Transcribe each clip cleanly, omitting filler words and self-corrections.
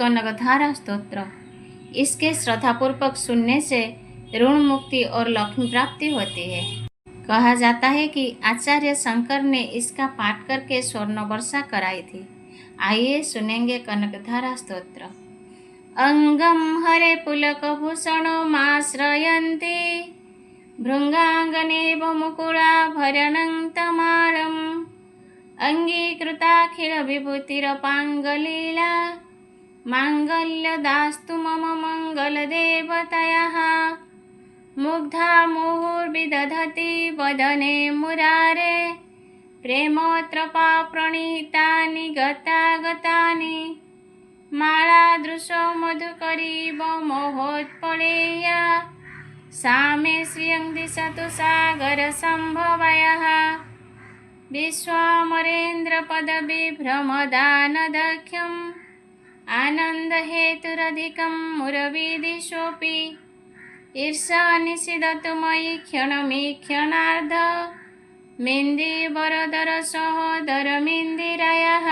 कनकधारा स्तोत्र। इसके श्रद्धापूर्वक सुनने से ऋण मुक्ति और लक्ष्मी प्राप्ति होती है। कहा जाता है कि आचार्य शंकर ने इसका पाठ करके स्वर्ण वर्षा कराई थी। आइए सुनेंगे कनकधारा स्तोत्र। अंगम हरे पुलकभूषणमाश्रयन्ति भृङ्गाङ्गनेव मुकुलाभरणं तमालम् अङ्गीकृताखिलविभूतिरपाङ्गलीला माङ्गल्यदास्तु मम मङ्गलदेवतयः मुग्धा मुहुर्विदधति वदने मुरारे प्रेमोत्रपा प्रणीतानि गतागतानि मालादृशो मधुकरीव मोहोत्पलेया सा मे श्रियं दिशतु सागरसम्भवयः विश्वामरेन्द्रपदविभ्रमदानदख्यम् आनन्दहेतुरधिकं मुरविदिशोऽपि ईर्षा निषीदतु मयि क्षणमीक्षणार्ध मेन्दिवरदरसहोदरमिन्दिरयः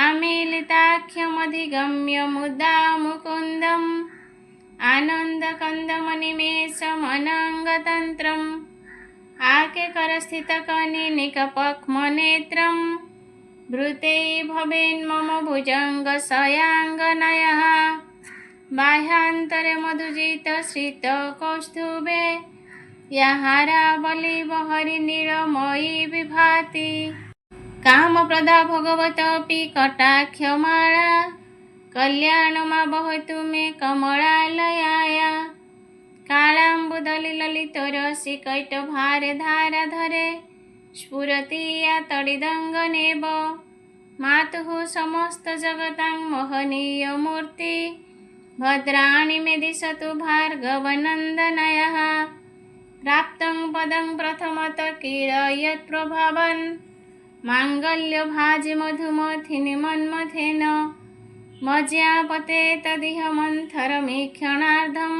आमीलिताख्यमधिगम्य मुदा मुकुन्दम् आनन्दकन्दमनिमेषमनङ्गतन्त्रम् आकेकरस्थितकनिनिकपक्ष्मनेत्रं भृते भवेन्मम भुजङ्गशयाङ्गनयः बाह्यान्तरे मधुजितश्रितकौस्तुभे याहारावलिवहरिनीलमयी विभाति कामप्रदा भगवतोऽपि कटाक्षमाला कल्याणमा वहतु मे कमलालयाय कालाम्बुदलिलितरसिकैटभारे धाराधरे स्फुरति या तडिदङ्गनेव मातुः समस्तजगतां महनीयमूर्ति भद्राणि मे दिशतु भार्गवनन्दनयः प्राप्तं पदं प्रथमतः किल यत्प्रभवन् माङ्गल्यभाजि मधुमथिनि मन्मथेन मज्यापते तदिह मन्थरमीक्षणार्धं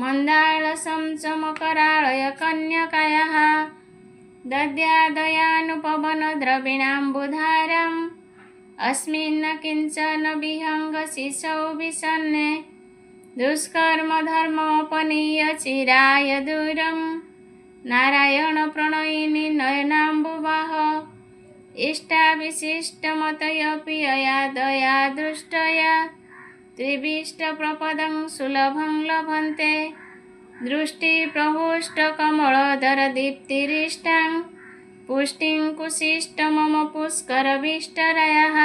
मन्दालसं चमकराळय कन्यकायाः दद्यादयानुपवनद्रविणाम्बुधाराम् अस्मिन् किञ्चन विहङ्गशिशौ विषन्ने दुष्कर्मधर्मोपनीय चिराय दूरं नारायणप्रणयिनी नयनाम्बुवाह इष्टाविशिष्टमतयपि यया दया दृष्टया त्रिविष्टप्रपदं सुलभं लभन्ते दृष्टिप्रहुष्टकमलधरदीप्तिरिष्टां पुष्टिं कुशिष्ट मम पुष्करविष्टरयः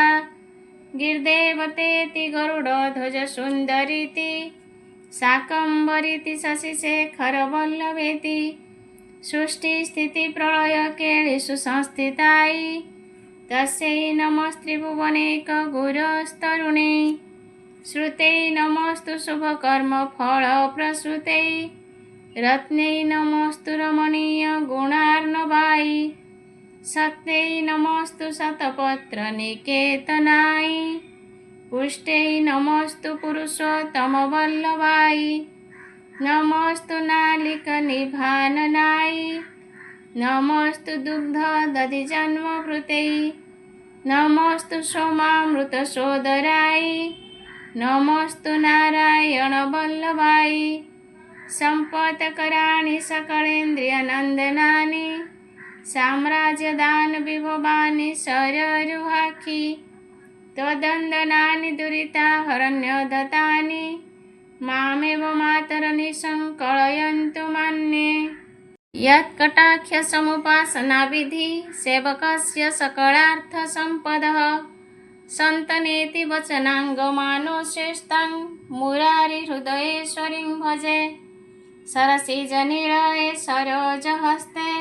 गिर्देवतेति गरुडध्वजसुन्दरीति शाकम्भरीति शशिशेखरवल्लभेति सृष्टिस्थितिप्रलयकेलिषु संस्थितायै तस्यै नमस्त्रिभुवनैकगुरस्तरुणे श्रुतै नमस्तु शुभकर्मफलप्रसूतै रत्नै नमस्तु रमणीयगुणार्णवायै शक्त्यै नमस्तु शतपत्रनिकेतनायै पुष्ट्यै नमस्तु पुरुषोत्तमवल्लभायै नमस्तु नालिकनिभाननायै नमस्तु दुग्धदधिजन्मभृत्यै नमस्तु सोमामृतसोदरायै नमस्तु नारायणवल्लभायै सम्पत्कराणि सकलेन्द्रियनन्दनानि साम्राज्यदानविभवानि शररुहाक्षि त्वदन्दनानि दुरिताहरण्यदत्तानि मामेव मातरनिसङ्कलयन्तु मान्ये यत्कटाक्षसमुपासनाविधि सेवकस्य सकलार्थसम्पदः सन्तनेति वचनाङ्गमानोशेस्तां मुरारिहृदयेश्वरीं भजे सरसिजनिलये सरोजहस्ते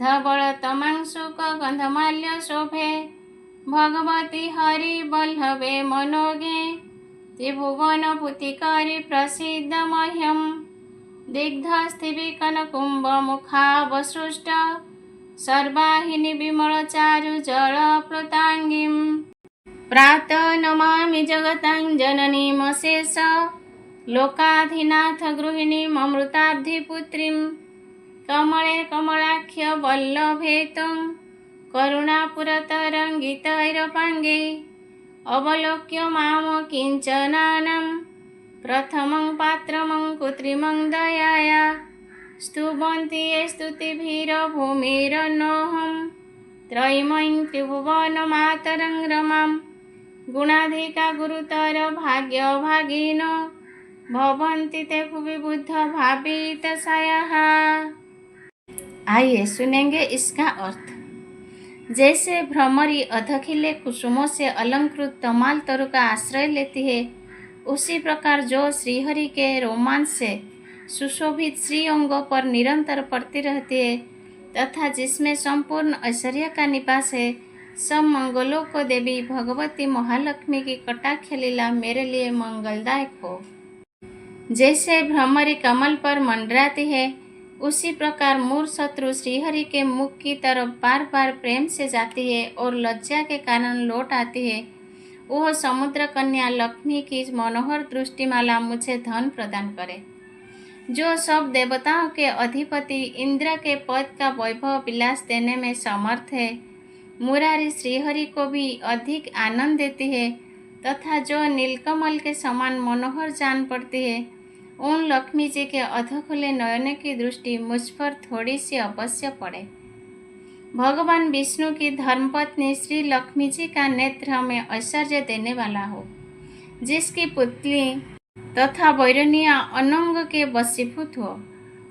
धवलतमांशुकगन्धमाल्यशोभे भगवती हरिवल्लभे मनोगे त्रिभुवनभूतिकरि प्रसीदमह्यं दिग्धस्थिविकनकुम्भमुखावसृष्ट सर्वाहिनी विमलचारुजलप्लुताङ्गीं प्रातः नमामि जगतां जननीमशेष लोकाधिनाथ गृहिणीममृताब्धिपुत्रीं कमले कमलाख्य वल्लभे त्वं करुणापुरतरङ्गितैरपाङ्गै अवलोक्य माम किंचनानां प्रथमं पात्रमं कृत्रिमं दयाया स्तुवन्ति ये स्तुतिभिर्भूमिरनोऽहं त्रयीमयीं त्रिभुवनमातरं रमां गुणाधिका गुरुतर भाग्यभागिनो भवन्ति ते भुवि बुद्ध भावितसायाः। आइए सुनेंगे इसका अर्थ। जैसे भ्रमरी अधखिले कुसुमों से अलंकृत तमाल तरु का आश्रय लेती है, उसी प्रकार जो श्रीहरि के रोमांच से सुशोभित श्री अंगों पर निरंतर पड़ती रहती है तथा जिसमें संपूर्ण ऐश्वर्य का निवास है, सब मंगलों को देवी भगवती महालक्ष्मी की कटाक्ष लीला मेरे लिए मंगलदायक हो। जैसे भ्रमरी कमल पर मंडराती है, उसी प्रकार मूर शत्रु श्रीहरि के मुख की तरफ बार बार प्रेम से जाती है और लज्जा के कारण लौट आती है। वह समुद्र कन्या लक्ष्मी की मनोहर दृष्टिमाला मुझे धन प्रदान करे। जो सब देवताओं के अधिपति इंद्र के पद का वैभव विलास देने में समर्थ है, मुरारी श्रीहरि को भी अधिक आनंद देती है तथा जो नीलकमल के समान मनोहर जान पड़ती है, उन लक्ष्मी जी के अधखुले नयन की दृष्टि मुझ पर थोड़ी सी अवश्य पड़े। भगवान विष्णु की धर्मपत्नी श्री लक्ष्मी जी का नेत्र हमें ऐश्वर्य देने वाला हो, जिसकी पुतली तथा वैरनिया अनंग के वशीभूत हो।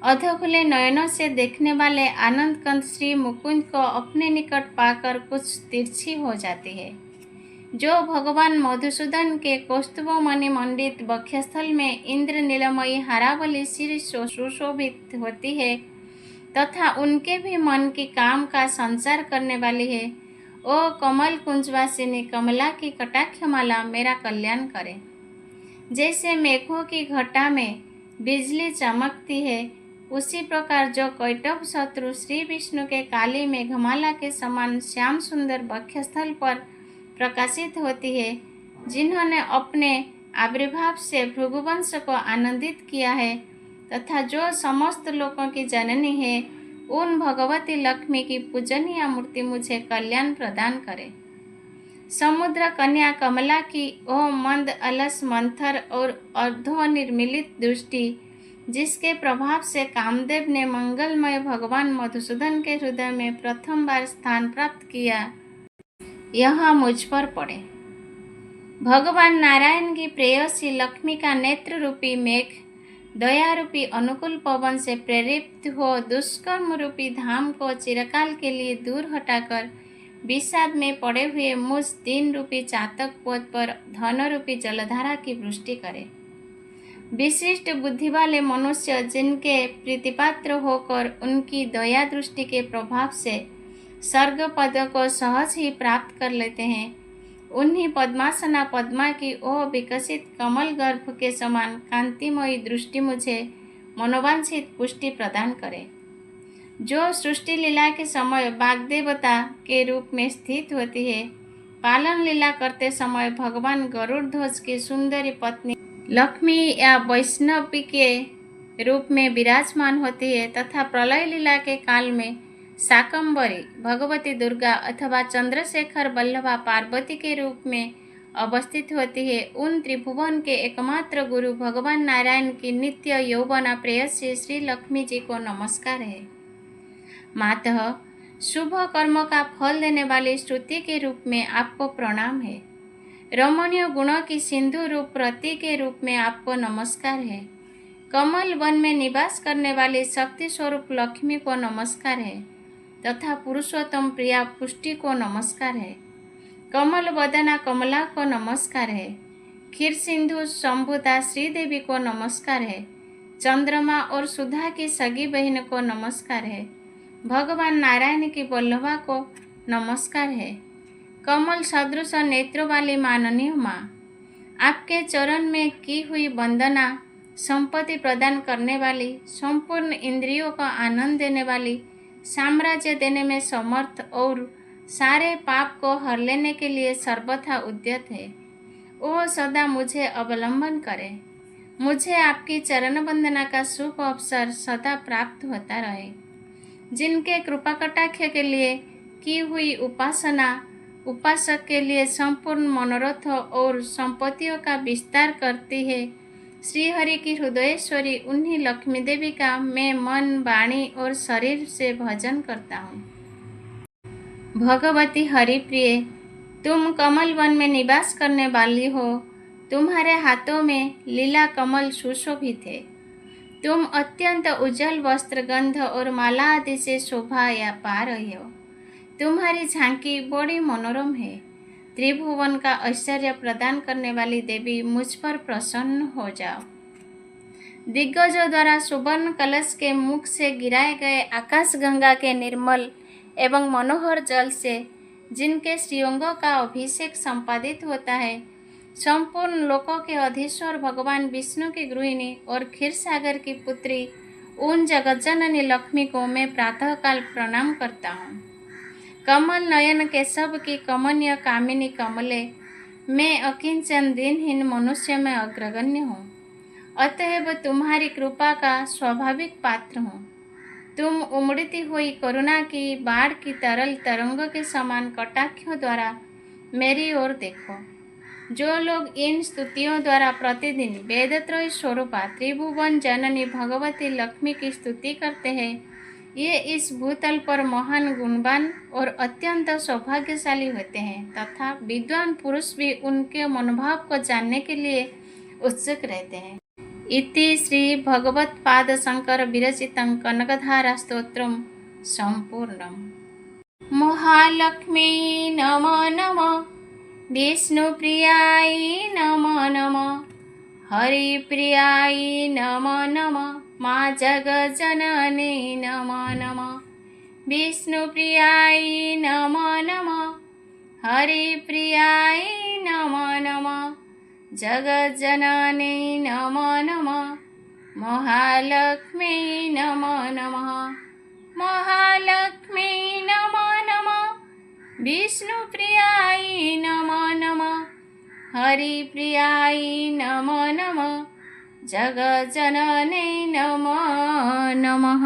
अधखुले नयनों से देखने वाले आनंद कंद श्री मुकुंद को अपने निकट पाकर कुछ तिरछी हो जाती है। जो भगवान मधुसूदन के कौस्तुभमणि मंडित वक्षस्थल में इंद्र नीलमयी हारावली श्री सुशोभित होती है तथा उनके भी मन की काम का संचार करने वाली है, ओ कमल कुंजवासिनी कमला की कटाक्षमाला मेरा कल्याण करे। जैसे मेघों की घटा में बिजली चमकती है, उसी प्रकार जो कैटभ शत्रु श्री विष्णु के काली मेघमाला के समान श्याम सुंदर वक्षस्थल पर प्रकाशित होती है, जिन्होंने अपने आविर्भाव से भृगुवंश को आनंदित किया है तथा जो समस्त लोकों की जननी है, उन भगवती लक्ष्मी की पूजनीय मूर्ति मुझे कल्याण प्रदान करे। समुद्र कन्या कमला की ओह मंद अलस मंथर और अर्धोनिर्मिलित दृष्टि, जिसके प्रभाव से कामदेव ने मंगलमय भगवान मधुसूदन के हृदय में प्रथम बार स्थान प्राप्त किया, यह मुझ पर पड़े। भगवान नारायण की प्रेयसी लक्ष्मी का नेत्र रूपी मेघ दया रूपी अनुकूल पवन से प्रेरित हो दुष्कर्म रूपी धाम को चिरकाल के लिए दूर हटाकर विषाद में पड़े हुए मुझ दीन रूपी चातक पोत पर धन रूपी जलधारा की वृष्टि करे। विशिष्ट बुद्धि वाले मनुष्य जिनके प्रीतिपात्र होकर उनकी दया दृष्टि के प्रभाव से स्वर्ग पद को सहज ही प्राप्त कर लेते हैं, उन्हीं पद्मासना पद्मा की ओह विकसित कमल गर्भ के समान कांतिमयी दृष्टि मुझे मनोवांछित पुष्टि प्रदान करे। जो सृष्टि लीला के समय वाग्देवता के रूप में स्थित होती है, पालन लीला करते समय भगवान गरुड़ ध्वज की सुंदरी पत्नी लक्ष्मी या वैष्णवी के रूप में विराजमान होती है तथा प्रलय लीला के काल में शाकंभरी भगवती दुर्गा अथवा चंद्रशेखर वल्लभा पार्वती के रूप में अवस्थित होती है, उन त्रिभुवन के एकमात्र गुरु भगवान नारायण की नित्य यौवना प्रेयसी श्री लक्ष्मी जी को नमस्कार है। मातः शुभ कर्म का फल देने वाली श्रुति के रूप में आपको प्रणाम है। रमणीय गुणों की सिंधु रूप प्रति के रूप में आपको नमस्कार है। कमल वन में निवास करने वाली शक्ति स्वरूप लक्ष्मी को नमस्कार है तथा पुरुषोत्तम प्रिया पुष्टि को नमस्कार है। कमल वदना कमला को नमस्कार है। क्षीर सिंधु शंभुता श्रीदेवी को नमस्कार है। चंद्रमा और सुधा की सगी बहन को नमस्कार है। भगवान नारायण की वल्लभा को नमस्कार है। कमल सदृश नेत्रों वाली माननीय माँ, आपके चरण में की हुई वंदना संपत्ति प्रदान करने वाली, संपूर्ण इंद्रियों को आनंद देने वाली, साम्राज्य देने में समर्थ और सारे पाप को हर लेने के लिए सर्वथा उद्यत है। वो सदा मुझे अवलंबन करे। मुझे आपकी चरण वंदना का शुभ अवसर सदा प्राप्त होता रहे। जिनके कृपा कटाक्ष के लिए की हुई उपासना उपासक के लिए संपूर्ण मनोरथ और संपत्तियों का विस्तार करती है। श्री हरि की हृदयेश्वरी उन्हीं लक्ष्मी देवी का मैं मन, वाणी और शरीर से भजन करता हूँ। भगवती हरिप्रिय, तुम कमल वन में निवास करने वाली हो। तुम्हारे हाथों में लीला कमल सुशोभित है। तुम अत्यंत उज्जवल वस्त्र, गंध और माला आदि से शोभा या पा रही हो। तुम्हारी झांकी बड़ी मनोरम है। त्रिभुवन का ऐश्वर्य प्रदान करने वाली देवी, मुझ पर प्रसन्न हो जाओ। दिग्गजों द्वारा सुवर्ण कलश के मुख से गिराए गए आकाश गंगा के निर्मल एवं मनोहर जल से जिनके श्रीअंगों का अभिषेक संपादित होता है, संपूर्ण लोकों के अधीश्वर भगवान विष्णु की गृहिणी और क्षीरसागर की पुत्री उन जगज्जननी लक्ष्मी को मैं प्रातःकाल प्रणाम करता हूँ। कमल नयन केशव की कमनीय कामिनी कमले, मैं अकिंचन दिनहीन मनुष्य में अग्रगण्य हूँ। अतएव तुम्हारी कृपा का स्वाभाविक पात्र हूँ। तुम उमड़ती हुई करुणा की बाढ़ की तरल तरंगों के समान कटाक्षों द्वारा मेरी ओर देखो। जो लोग इन स्तुतियों द्वारा प्रतिदिन वेदत्रयी स्वरूपा त्रिभुवन जननी भगवती लक्ष्मी की स्तुति करते हैं, ये इस भूतल पर महान गुणवान और अत्यंत सौभाग्यशाली होते हैं तथा विद्वान पुरुष भी उनके मनोभाव को जानने के लिए उत्सुक रहते हैं। इति श्री भगवत्पाद शंकर विरचितं कनकधारा स्तोत्रम संपूर्णम। महालक्ष्मी नमो नमः, विष्णुप्रियाय नमो नमः, हरिप्रियाय नमो नमः, माँ जगज्जननी नमो नमः। विष्णुप्रियाय नमो नमः, हरिप्रियाय नमो नमः, जगज्जननी नमो नमः, महालक्ष्मी नमो नमः। महालक्ष्मी नमो नमः, विष्णुप्रियाय नमो नमः, हरिप्रियाय नमो नमः, जगज्जननी नमो नमः।